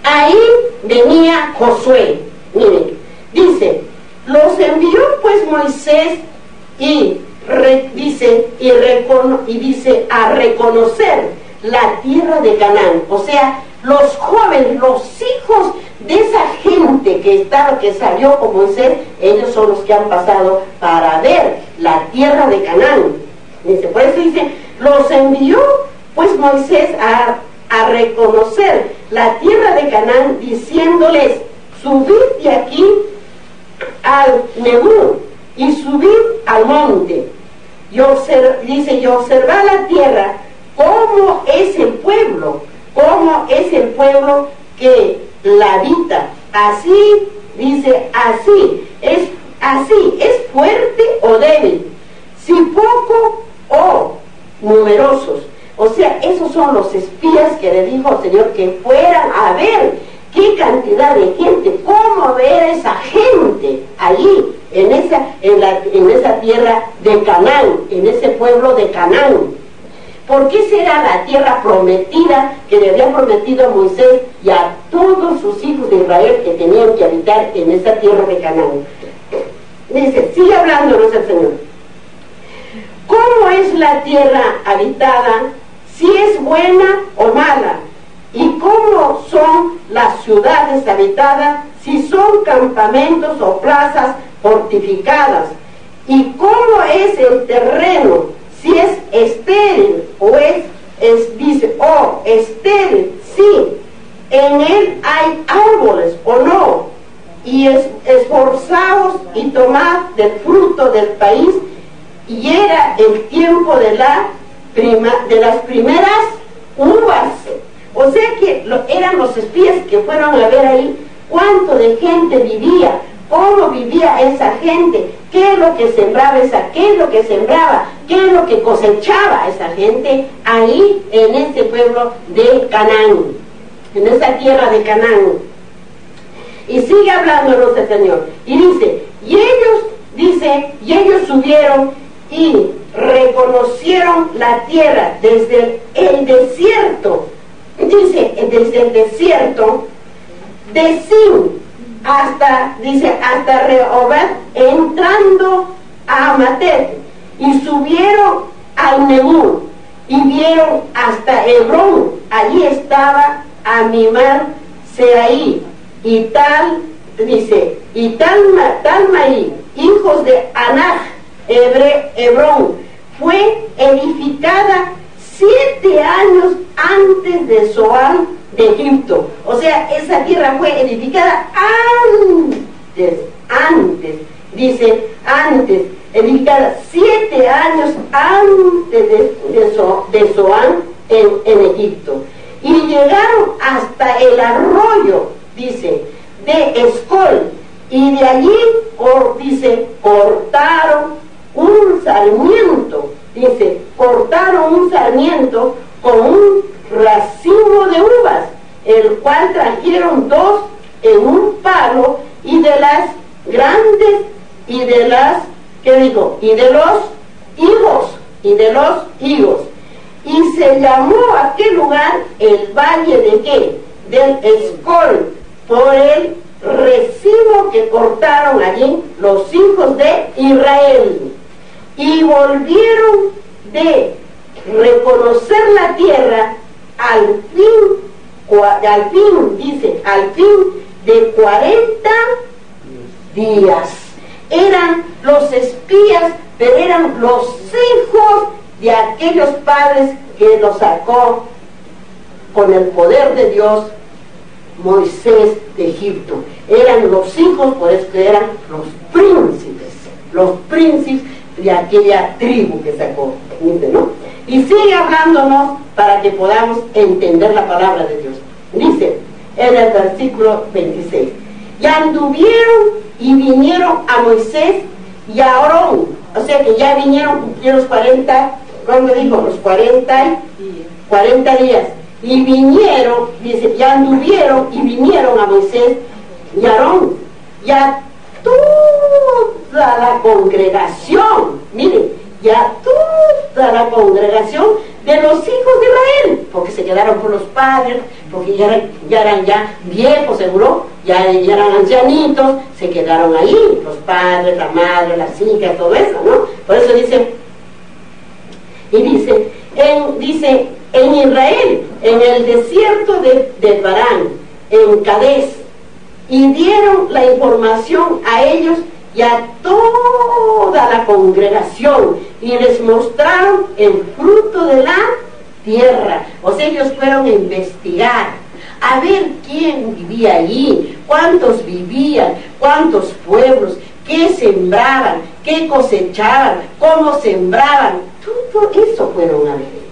ahí venía Josué. Miren, dice, los envió pues Moisés y dice a reconocer la tierra de Canaán. O sea, los jóvenes, los hijos de esa gente que salió con Moisés, ellos son los que han pasado para ver la tierra de Canaán. Dice, por eso dice, los envió pues Moisés a reconocer la tierra de Canaán, diciéndoles, subid de aquí al Nebú y subid al monte. Y observad la tierra, cómo es el pueblo que la habita. Así, dice, así, es fuerte o débil, si poco o numerosos. O sea, esos son los espías que le dijo al Señor que fueran a ver qué cantidad de gente, cómo ver esa gente allí, en esa tierra de Canaán, en ese pueblo de Canaán. ¿Por qué será la tierra prometida que le había prometido a Moisés y a todos sus hijos de Israel que tenían que habitar en esa tierra de Canaán? Dice, sigue hablándonos el Señor. ¿Cómo es la tierra habitada? Si es buena o mala. ¿Y cómo son las ciudades habitadas? Si son campamentos o plazas fortificadas. ¿Y cómo es el terreno? Si es estéril o dice, estéril, sí, en él hay árboles o no, y esforzaos y tomad del fruto del país, y era el tiempo de las primeras uvas. O sea que eran los espías que fueron a ver ahí cuánto de gente vivía, cómo vivía esa gente, qué es lo que sembraba qué es lo que cosechaba esa gente ahí en ese pueblo de Canaán, en esa tierra de Canaán. Y sigue hablándonos el Señor y dice, y ellos subieron y reconocieron la tierra desde el desierto, dice, desde el desierto de Sin hasta Rehoboth, entrando a Amatet, y subieron al Nebú y vieron hasta Hebrón. Allí estaba Amimar Seaí y Talmai, hijos de Anach. Hebrón fue edificada 7 años antes de Zoán de Egipto. O sea, esa tierra fue edificada edificada 7 años antes de Zoán en Egipto. Y llegaron hasta el arroyo, dice, de Escol, y de allí, cortaron un sarmiento con un racimo de uvas, el cual trajeron 2 en un palo, y de las grandes, y de los higos, y se llamó aquel lugar el valle de ¿qué? Del Escol, por el racimo que cortaron allí los hijos de Israel. Y volvieron de reconocer la tierra al fin de 40 días. Eran los espías, pero eran los hijos de aquellos padres que los sacó con el poder de Dios Moisés de Egipto. Eran los hijos, por eso que eran los príncipes de aquella tribu que sacó, ¿no? Y sigue hablándonos para que podamos entender la palabra de Dios. Dice en el versículo 26, y anduvieron y vinieron a Moisés y a Aarón. O sea que ya vinieron los 40, ¿cómo dijo? Los 40 días. Y vinieron, dice, ya anduvieron y vinieron a Moisés y a Aarón, y a toda la congregación, miren, y a toda la congregación de los hijos de Israel, porque se quedaron con los padres, porque ya eran viejos, seguro, ya eran ancianitos, se quedaron ahí, los padres, la madre, las hijas, todo eso, ¿no? Por eso dice, y dice en Israel, en el desierto de Parán, en Cades, y dieron la información a ellos y a toda la congregación, y les mostraron el fruto de la tierra. O sea, ellos fueron a investigar, a ver quién vivía allí, cuántos vivían, cuántos pueblos, qué sembraban, qué cosechaban, cómo sembraban. Todo eso fueron a ver.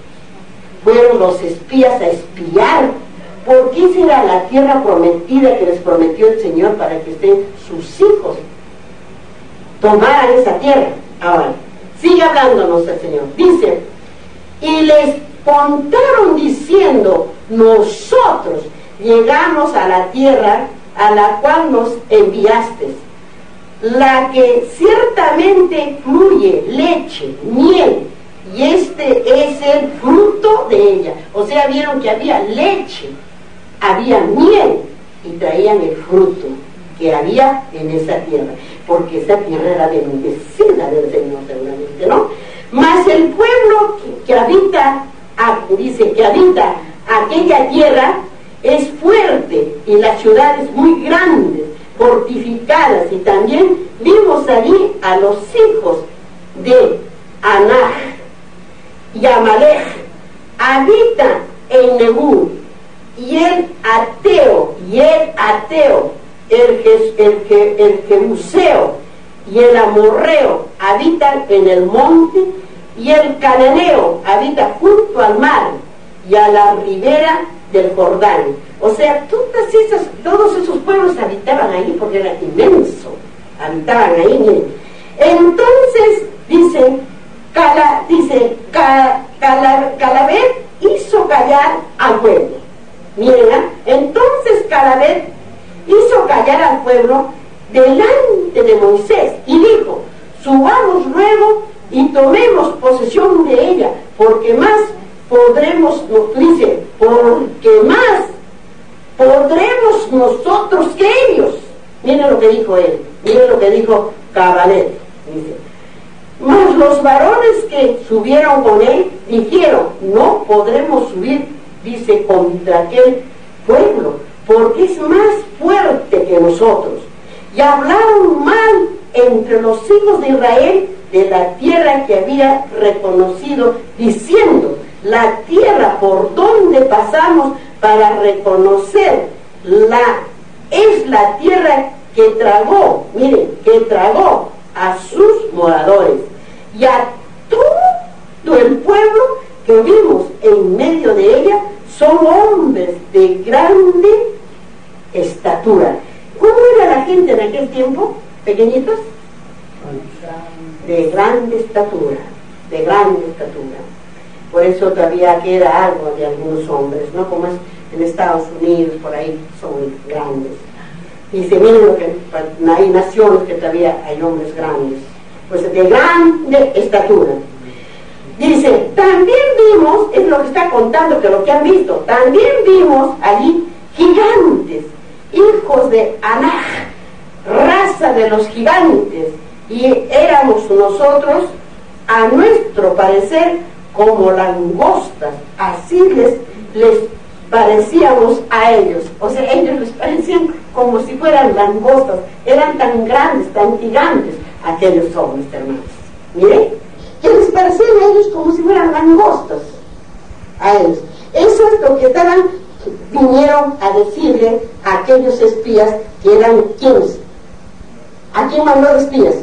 Fueron los espías a espiar, porque esa era la tierra prometida que les prometió el Señor para que estén sus hijos, tomaran esa tierra. Ahora, sigue hablándonos el Señor. Dice, y les contaron diciendo, nosotros llegamos a la tierra a la cual nos enviaste, la que ciertamente fluye leche, miel, y este es el fruto de ella. O sea, vieron que había leche, había miel, y traían el fruto que había en esa tierra, porque esa tierra era bendecida del Señor, seguramente, ¿no? Mas el pueblo que habita, dice que habita aquella tierra, es fuerte, y las ciudades muy grandes, fortificadas, y también vimos allí a los hijos de Anak y Amalek, habitan en Negur, y el Ateo, el Jebuseo y el Amorreo habitan en el monte, y el Cananeo habita junto al mar y a la ribera del Jordán. O sea, todos esos pueblos habitaban ahí, porque era inmenso, habitaban ahí, miren. Entonces dice Calabet hizo callar al pueblo. Miren, entonces Calabet hizo callar al pueblo delante de Moisés y dijo, subamos luego y tomemos posesión de ella, porque más podremos nosotros que ellos. Miren lo que dijo él, miren lo que dijo Calabet, dice, mas los varones que subieron con él dijeron, no podremos subir, dice, contra aquel pueblo, porque es más fuerte que nosotros. Y hablaron mal entre los hijos de Israel de la tierra que había reconocido, diciendo, la tierra por donde pasamos para reconocer es la tierra que tragó, miren, que tragó a sus moradores y a todo el pueblo que vimos en medio de ella. Son hombres de grande estatura. ¿Cómo era la gente en aquel tiempo? ¿Pequeñitos? De grande estatura, de grande estatura. Por eso todavía queda algo de algunos hombres, ¿no? Como es en Estados Unidos, por ahí son grandes. Y se miren lo que hay naciones que todavía hay hombres grandes, pues de grande estatura. Dice, también vimos, es lo que está contando, que lo que han visto, también vimos allí gigantes, hijos de Anak, raza de los gigantes, y éramos nosotros, a nuestro parecer, como langostas, así les parecíamos a ellos. O sea, ellos les parecían como si fueran langostas, eran tan grandes, tan gigantes aquellos hombres, hermanos. Miren, que les parecían a ellos como si fueran langostas a ellos. Eso es lo que vinieron a decirle a aquellos espías, que eran ¿quiénes? ¿A quién mandó de espías?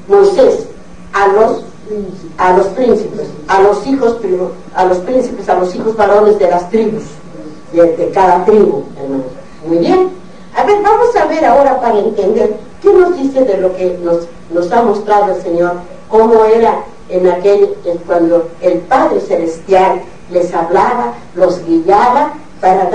Moisés, a los príncipes, a los príncipes, a los hijos varones de las tribus, de cada tribu, hermanos. Muy bien. A ver, vamos a ver ahora, para entender qué nos dice de lo que nos ha mostrado el Señor, cómo era cuando el Padre Celestial les hablaba, los guiaba para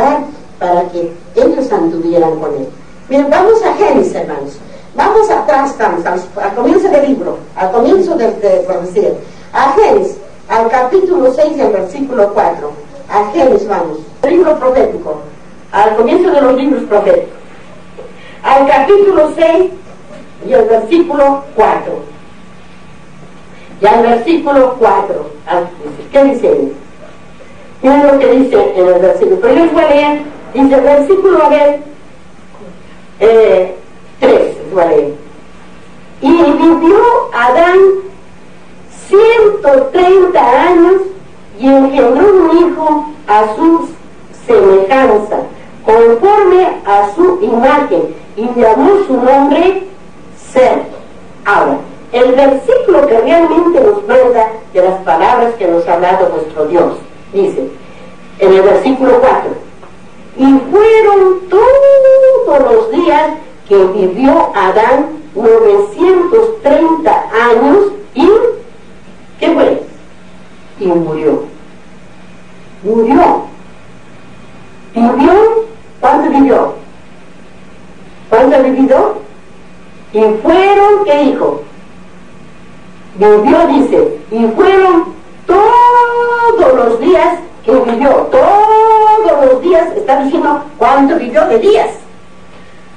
que ellos anduvieran con Él. Bien, vamos a Génesis, hermanos. Vamos atrás, al comienzo del libro, al comienzo de profecía. A al capítulo 6 y al versículo 4. A Génesis vamos. Libro profético. Al comienzo de los libros proféticos. Al capítulo 6 y al versículo 4. Y al versículo 4. ¿Qué dice? Miren lo que dice en el versículo. Pero yo les voy a leer. Dice el versículo, a ver, 3. Les voy a leer. Y vivió Adán 130 años y engendró un hijo a su semejanza, conforme a su imagen, y llamó su nombre Set. Ahora, el versículo que realmente nos manda de las palabras que nos ha hablado nuestro Dios, dice, en el versículo 4, y fueron todos los días que vivió Adán 930 años y, ¿qué fue? Y murió. Murió. ¿Vivió? ¿Cuánto vivió? ¿Cuánto ha vivido? Y fueron, ¿qué dijo? Vivió, dice, y fueron todos los días que vivió. Todos los días, está diciendo cuánto vivió de días.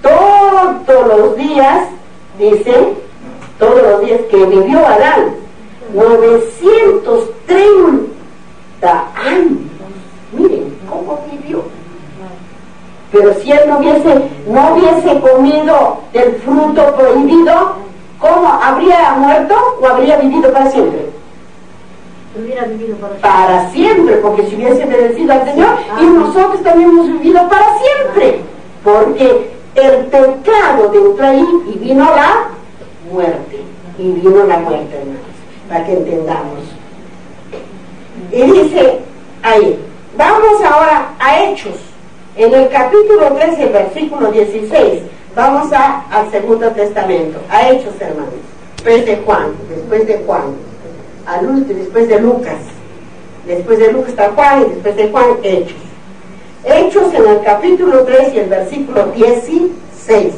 Todos los días, dice, todos los días que vivió Adán, 930 años. Miren cómo vivió. Pero si él no hubiese comido del fruto prohibido, ¿cómo? ¿Habría muerto o habría vivido para siempre? Hubiera vivido para siempre, porque si hubiese obedecido al Señor, y nosotros también hemos vivido para siempre, porque el pecado entró ahí y vino la muerte, hermanos, para que entendamos. Y dice ahí, vamos ahora a Hechos, en el capítulo 13, versículo 16, vamos al Segundo Testamento, a Hechos, hermanos, después de Juan, al último, después de Lucas está Juan, y después de Juan, Hechos. Hechos en el capítulo 3 y el versículo 16,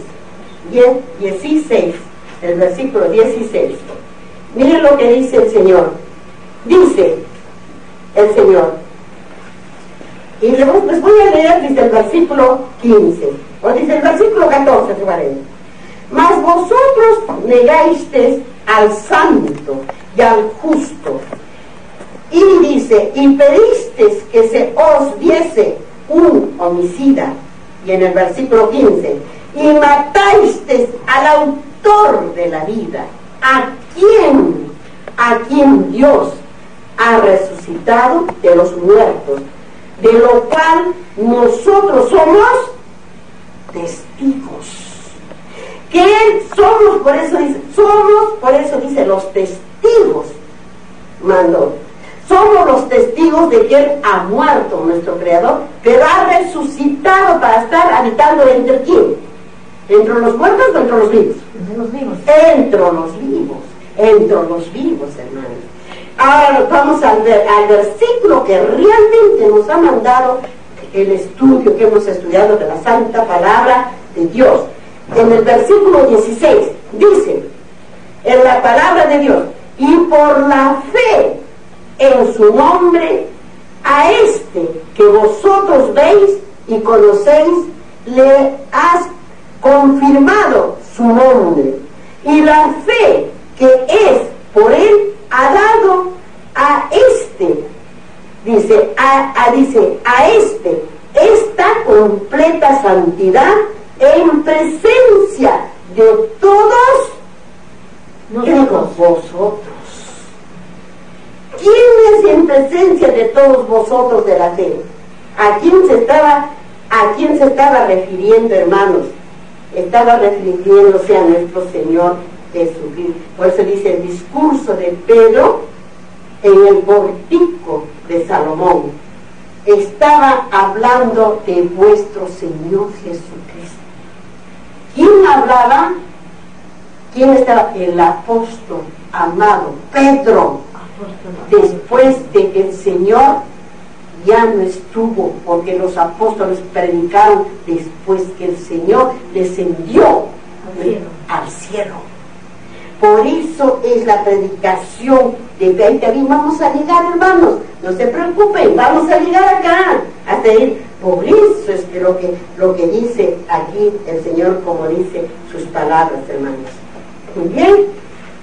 el versículo 16. Miren lo que dice el Señor. Dice el Señor, y les voy a leer desde el versículo 15, o desde el versículo 14, se parece. Mas vosotros negasteis al santo y al justo, y dice, y pedisteis que se os diese un homicida, y en el versículo 15, y matasteis al autor de la vida, a quien Dios ha resucitado de los muertos, de lo cual nosotros somos testigos. Que somos, por eso dice los testigos, mandó. Somos los testigos de que Él ha muerto, nuestro Creador, pero ha resucitado para estar habitando entre quién. ¿Entre los muertos o entre los vivos? Entre los vivos. Entre los vivos, hermanos. Ahora vamos al versículo que realmente nos ha mandado el estudio que hemos estudiado de la Santa Palabra de Dios. En el versículo 16 dice, en la Palabra de Dios, y por la fe en su nombre, a este que vosotros veis y conocéis, le has confirmado su nombre, y la fe que es por él ha dado a este, dice a este esta completa santidad en presencia de todos vosotros. ¿Quién es en presencia de todos vosotros de la fe? ¿A quién se estaba refiriendo, hermanos? Estaba refiriéndose a nuestro Señor Jesucristo. Por eso dice el discurso de Pedro en el pórtico de Salomón. Estaba hablando de vuestro Señor Jesucristo. ¿Quién hablaba? ¿Quién estaba? El apóstol amado Pedro. Después de que el Señor ya no estuvo, porque los apóstoles predicaron después que el Señor descendió al cielo. Por eso es la predicación de fe. Ahí también vamos a llegar, hermanos. No se preocupen, vamos a llegar acá. Hasta ir. Por eso es que lo que dice aquí el Señor, como dice sus palabras, hermanos. Muy bien.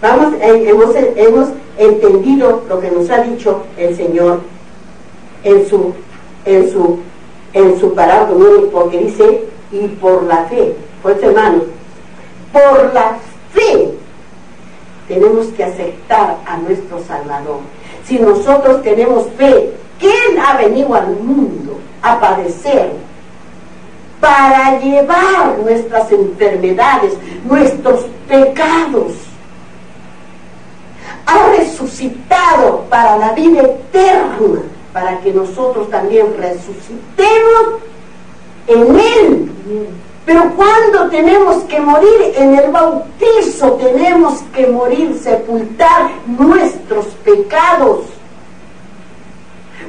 Vamos, hemos entendido lo que nos ha dicho el Señor en su palabra, porque dice, y por la fe. Pues, hermanos, por la fe tenemos que aceptar a nuestro Salvador. Si nosotros tenemos fe que Él ha venido al mundo a padecer para llevar nuestras enfermedades, nuestros pecados, ha resucitado para la vida eterna, para que nosotros también resucitemos en Él. Pero cuando tenemos que morir en el bautizo, tenemos que morir, sepultar nuestros pecados.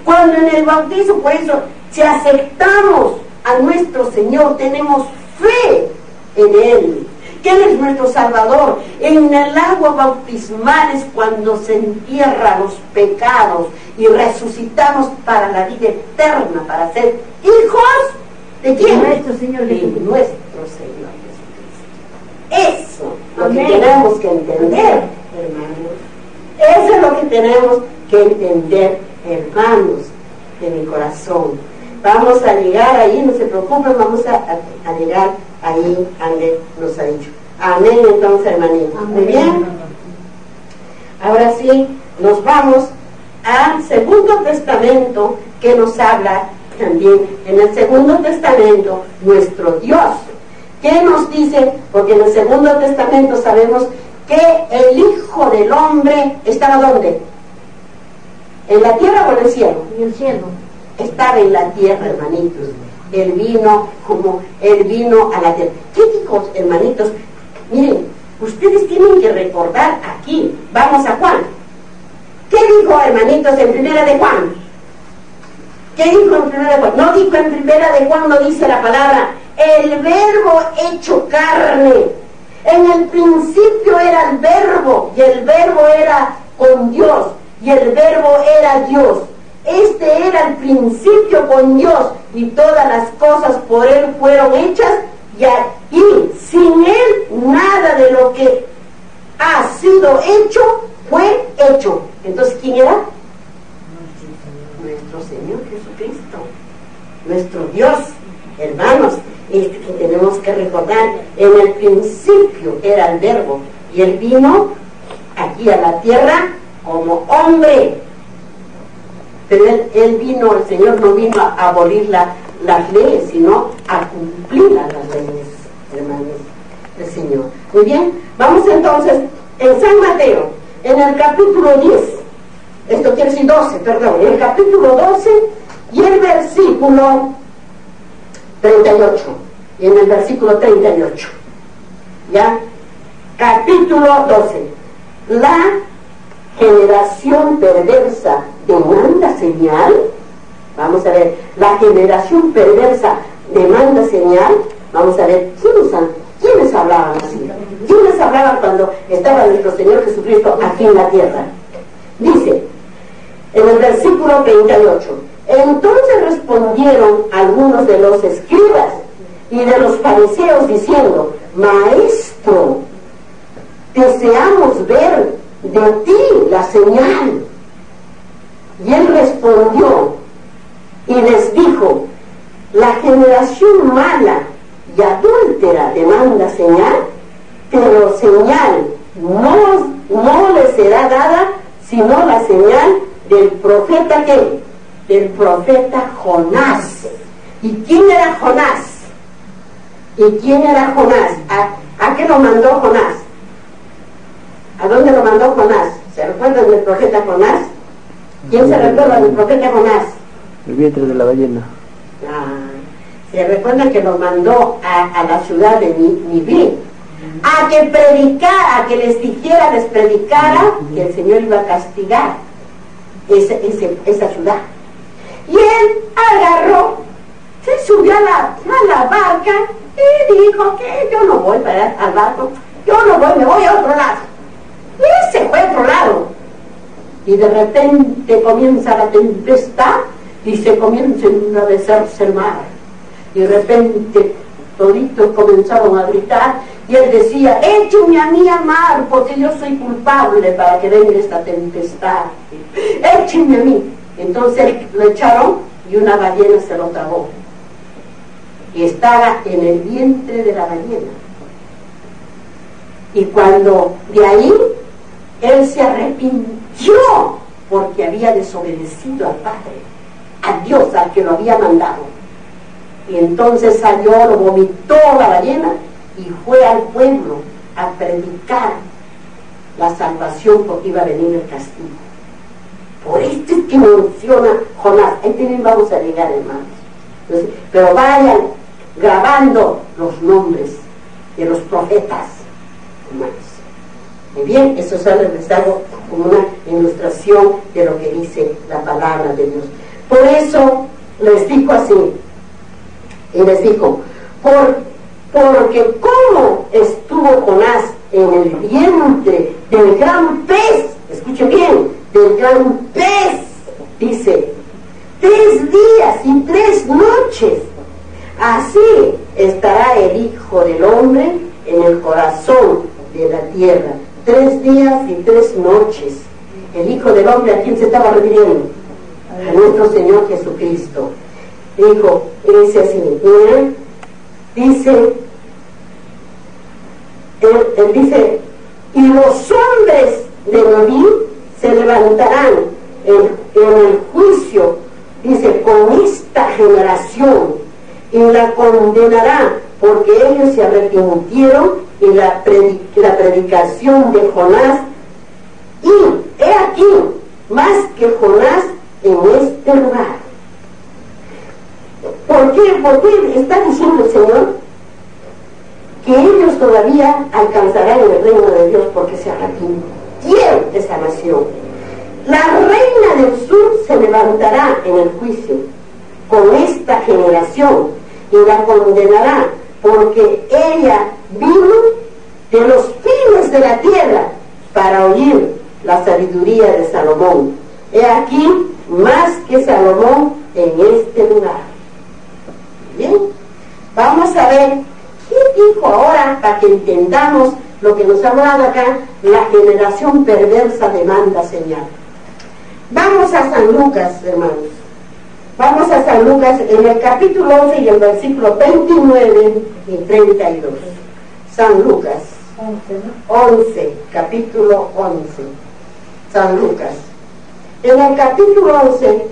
Cuando en el bautizo, por eso, si aceptamos a nuestro Señor, tenemos fe en Él, que Él es nuestro Salvador. En el agua bautismal es cuando se entierran los pecados y resucitamos para la vida eterna, para ser hijos ¿de quién? Nuestro Señor Jesucristo. De nuestro Señor Jesucristo. Eso es lo que tenemos que entender, hermanos. Eso es lo que tenemos que entender, hermanos, de mi corazón. Vamos a llegar ahí, no se preocupen, vamos a llegar ahí donde nos ha dicho. Amén, entonces, hermanito. Muy bien. Ahora sí, nos vamos al Segundo Testamento, que nos habla también en el Segundo Testamento, nuestro Dios. ¿Qué nos dice? Porque en el Segundo Testamento sabemos que el Hijo del Hombre estaba ¿dónde? ¿En la tierra o en el cielo? En el cielo. Estaba en la tierra, hermanitos. Él vino a la tierra. ¿Qué dijo, hermanitos? Miren, ustedes tienen que recordar aquí. Vamos a Juan. ¿Qué dijo, hermanitos, en Primera de Juan? ¿Qué dijo en Primera de Juan? No dijo en Primera de Juan, no dice la palabra, el verbo hecho carne. En el principio era el verbo, y el verbo era con Dios, y el verbo era Dios. Este era el principio con Dios, y todas las cosas por Él fueron hechas, y sin Él nada de lo que ha sido hecho fue hecho. Entonces, ¿quién era? Nuestro Señor Jesucristo, nuestro Dios. Hermanos, que tenemos que recordar, en el principio era el verbo, y Él vino aquí a la tierra como hombre. Pero él vino, el Señor no vino a abolir las leyes, sino a cumplir las leyes, hermanos, el Señor. Muy bien, vamos entonces en San Mateo, en el capítulo 10, esto quiere decir 12, perdón, en el capítulo 12 y el versículo 38, y en el versículo 38, ¿ya? Capítulo 12, la generación perversa demanda señal. Vamos a ver, la generación perversa demanda señal. Vamos a ver, ¿quiénes hablaban así? ¿Quiénes hablaban cuando estaba nuestro Señor Jesucristo aquí en la tierra? Dice, en el versículo 38, entonces respondieron algunos de los escribas y de los fariseos diciendo, Maestro, deseamos ver de ti la señal. Y él respondió y les dijo, la generación mala y adúltera demanda señal, pero señal no le será dada sino la señal del profeta ¿qué? Del profeta Jonás. ¿Y quién era Jonás? ¿Y quién era Jonás? ¿A qué lo mandó Jonás? ¿A dónde lo mandó Jonás? ¿Se recuerdan del profeta Jonás? ¿Quién se recuerda del profeta Jonás? El vientre de la ballena. Se recuerda que lo mandó a la ciudad de Nivé a que predicara, a que les dijera, les predicara que el Señor iba a castigar esa ciudad. Y él agarró, se subió a la barca y dijo que yo no voy para al barco, yo no voy, me voy a otro lado. fue a otro lado. Y de repente comienza la tempestad y se comienza a enrarecerse el mar. Y de repente toditos comenzaron a gritar y él decía: échenme a mí al mar, porque yo soy culpable para que venga esta tempestad. Échenme a mí. Entonces lo echaron y una ballena se lo tragó. Y estaba en el vientre de la ballena. Y cuando de ahí él se arrepintió porque había desobedecido al Padre, a Dios, al que lo había mandado. Y entonces salió, lo vomitó la ballena y fue al pueblo a predicar la salvación, porque iba a venir el castigo. Por esto es que menciona Jonás. Ahí también vamos a llegar, hermanos. Entonces, pero vayan grabando los nombres de los profetas, hermanos. Muy bien, eso solo les hago como una ilustración de lo que dice la palabra de Dios. Por eso les digo así, y les digo, porque como estuvo Jonás en el vientre del gran pez, escuche bien, del gran pez, dice, 3 días y 3 noches, así estará el Hijo del Hombre en el corazón de la tierra. 3 días y 3 noches. El Hijo del Hombre, ¿a quién se estaba refiriendo? A nuestro Señor Jesucristo. Dijo, dice así, miren, dice, él dice, y los hombres de Noví se levantarán en el juicio, dice, con esta generación, y la condenarán, porque ellos se arrepintieron y la predicación de Jonás, y he aquí más que Jonás en este lugar. ¿Por qué? Porque está diciendo el Señor que ellos todavía alcanzarán el reino de Dios, porque se arrepintieron de esa nación. La reina del sur se levantará en el juicio con esta generación y la condenará, porque ella vino de los fines de la tierra para oír la sabiduría de Salomón. He aquí más que Salomón en este lugar. Bien, vamos a ver qué dijo ahora, para que entendamos lo que nos ha hablado acá. La generación perversa demanda señal. Vamos a San Lucas, hermanos. Vamos a San Lucas en el capítulo 11 y el versículo 29 y 32. San Lucas 11, capítulo 11. San Lucas. En el capítulo 11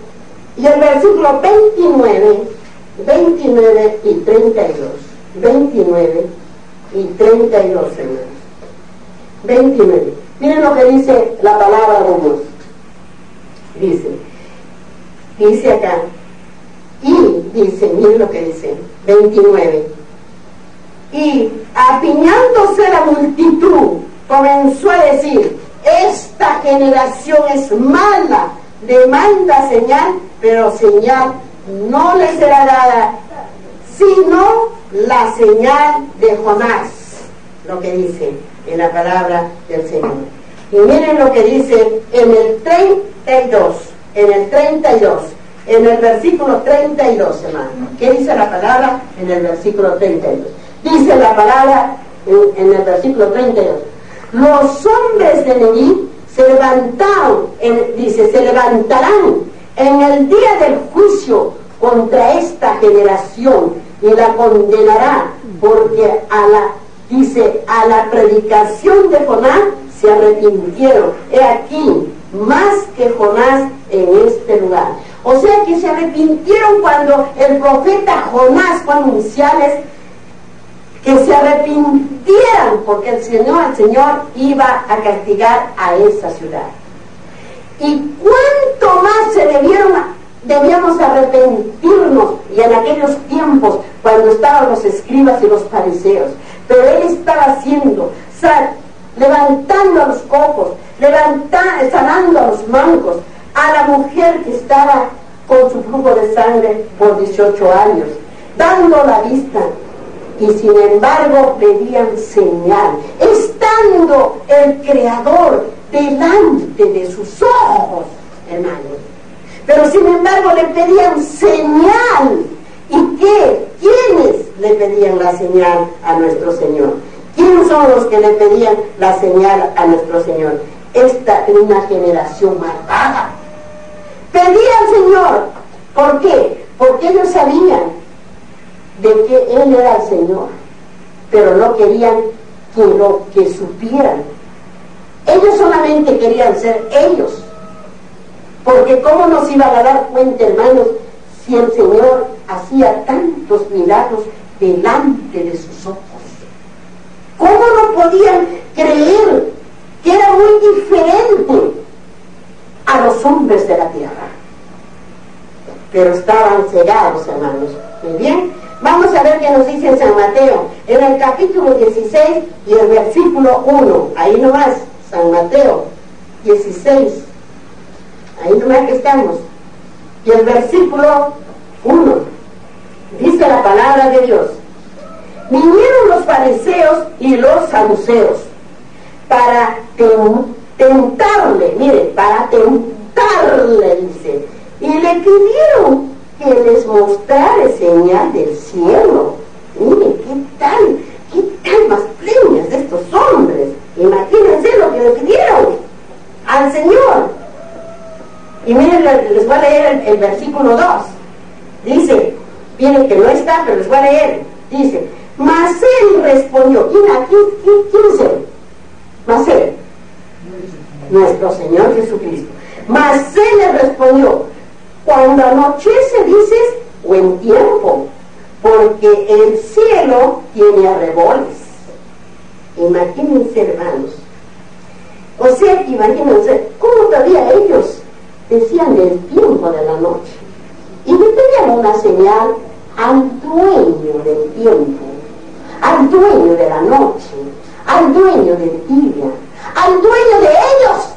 y el versículo 29 y 32. 29 y 32, hermanos. 29. Miren lo que dice la palabra de Dios. Dice acá, y dice, miren lo que dice, 29. Y apiñándose la multitud, comenzó a decir: esta generación es mala, demanda señal, pero señal no le será dada, sino la señal de Jonás. Lo que dice en la palabra del Señor. Y miren lo que dice en el 32, en el versículo 32, hermano. ¿Qué dice la palabra en el versículo 32? Dice la palabra en el versículo 32: los hombres de Neví se levantaron, se levantarán en el día del juicio contra esta generación y la condenará, porque a la predicación de Jonás se arrepintieron. He aquí más que Jonás en este lugar. O sea que se arrepintieron cuando el profeta Jonás fue a anunciarles que se arrepintieran, porque el Señor iba a castigar a esa ciudad. Y cuánto más debíamos arrepentirnos, y en aquellos tiempos cuando estaban los escribas y los fariseos. Pero él estaba haciendo, levantando a los cojos, sanando a los mancos, a la mujer que estaba con su flujo de sangre por 18 años, dando la vista. Y sin embargo pedían señal, estando el creador delante de sus ojos, hermanos. Pero sin embargo le pedían señal. ¿Y qué? ¿Quiénes le pedían la señal a nuestro Señor? ¿Quiénes son los que le pedían la señal a nuestro Señor? Esta es una generación malvada. Pedía al Señor. ¿Por qué? Porque ellos sabían de que Él era el Señor, pero no querían que supieran. Ellos solamente querían ser ellos. Porque ¿cómo nos iban a dar cuenta, hermanos, si el Señor hacía tantos milagros delante de sus ojos? ¿Cómo no podían creer que era muy diferente a los hombres de la tierra? Pero estaban cegados, hermanos. Muy bien, vamos a ver qué nos dice en San Mateo, en el capítulo 16 y el versículo 1. Ahí nomás, San Mateo 16. Ahí nomás que estamos. Y el versículo 1. Dice la palabra de Dios: vinieron los fariseos y los saduceos para tentarle, mire, para tentarle, dice, y le pidieron que les mostrara señal del cielo. Mire, qué tal blasfemias de estos hombres. Imagínense lo que le pidieron al Señor. Y miren, les voy a leer el versículo 2. Dice, miren que no está, pero les voy a leer. Dice: mas él respondió. ¿Quién es él? Mas él, nuestro Señor Jesucristo. Mas él le respondió: cuando anochece dices, buen tiempo, porque el cielo tiene arreboles. Imagínense, hermanos. O sea, imagínense cómo todavía ellos decían del tiempo de la noche. Y le pedían una señal al dueño del tiempo, al dueño de la noche, al dueño del día, al dueño de ellos,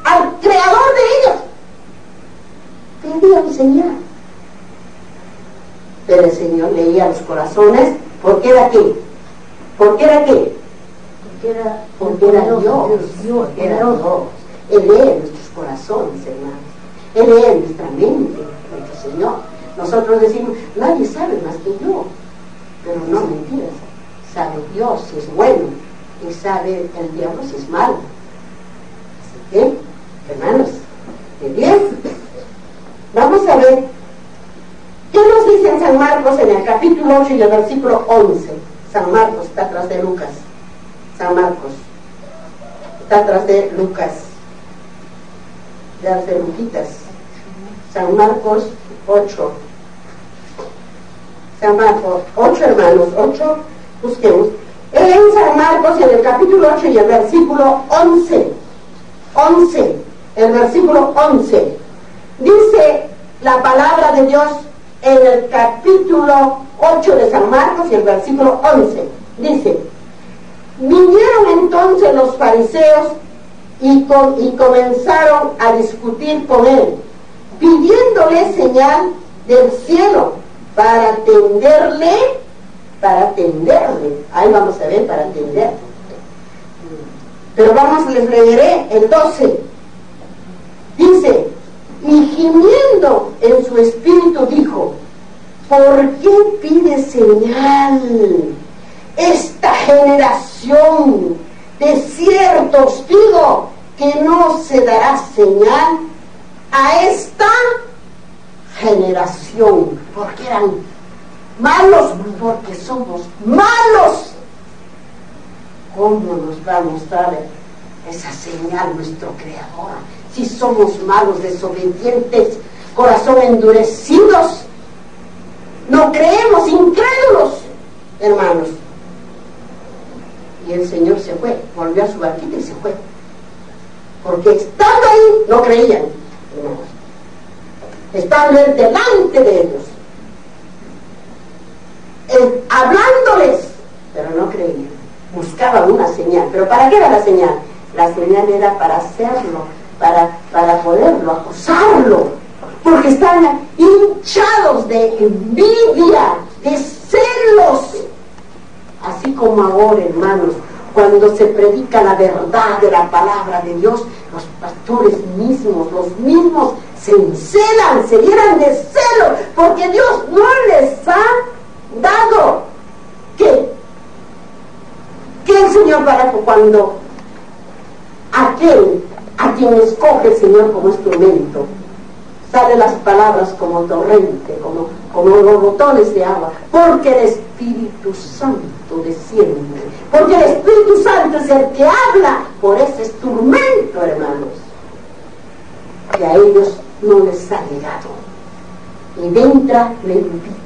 al creador de ellos. Pedían señal. Pero el Señor leía los corazones. ¿Por qué era qué? ¿Por qué era qué? Porque era Dios. Era Dios. Él lee nuestros corazones, hermanos. Él lee nuestra mente, nuestro Señor. Nosotros decimos, nadie sabe más que yo. Pero no, mentiras. Sabe Dios si es bueno y sabe el diablo si es malo. Así que, hermanos, ¿de bien? Vamos a ver qué nos dice en San Marcos en el capítulo 8 y el versículo 11. San Marcos está atrás de Lucas. San Marcos está atrás de Lucas, de Luquitas. San Marcos 8. San Marcos 8, hermanos, 8, busquemos. En San Marcos, en el capítulo 8 y el versículo 11. 11, el versículo 11. Dice la palabra de Dios en el capítulo 8 de San Marcos y el versículo 11. Dice: vinieron entonces los fariseos y comenzaron a discutir con él, pidiéndole señal del cielo para atenderle. Ahí vamos a ver, para atender. Pero les leeré el 12. Dice: y gimiendo en su espíritu dijo: ¿por qué pide señal esta generación? De cierto os digo que no se dará señal a esta generación. Porque eran malos, porque somos malos. ¿Cómo nos va a mostrar esa señal nuestro Creador si somos malos, desobedientes, corazón endurecidos? No creemos, incrédulos, hermanos. Y el Señor se fue, volvió a su barquita y se fue, porque estando ahí no creían, hermanos. Estaban delante de ellos, hablándoles, pero no creían. Buscaban una señal. ¿Pero para qué era la señal? La señal era para hacerlo, para poderlo, acosarlo, porque estaban hinchados de envidia, de celos. Así como ahora, hermanos, cuando se predica la verdad de la palabra de Dios, los pastores mismos, los mismos, se encelan, se llenan de celo, porque Dios no les ha dado que el Señor para cuando aquel a quien escoge el Señor como instrumento, salen las palabras como torrente, como los botones de agua, porque el Espíritu Santo desciende, porque el Espíritu Santo es el que habla por ese instrumento, hermanos, y a ellos no les ha llegado. Y entra, le invita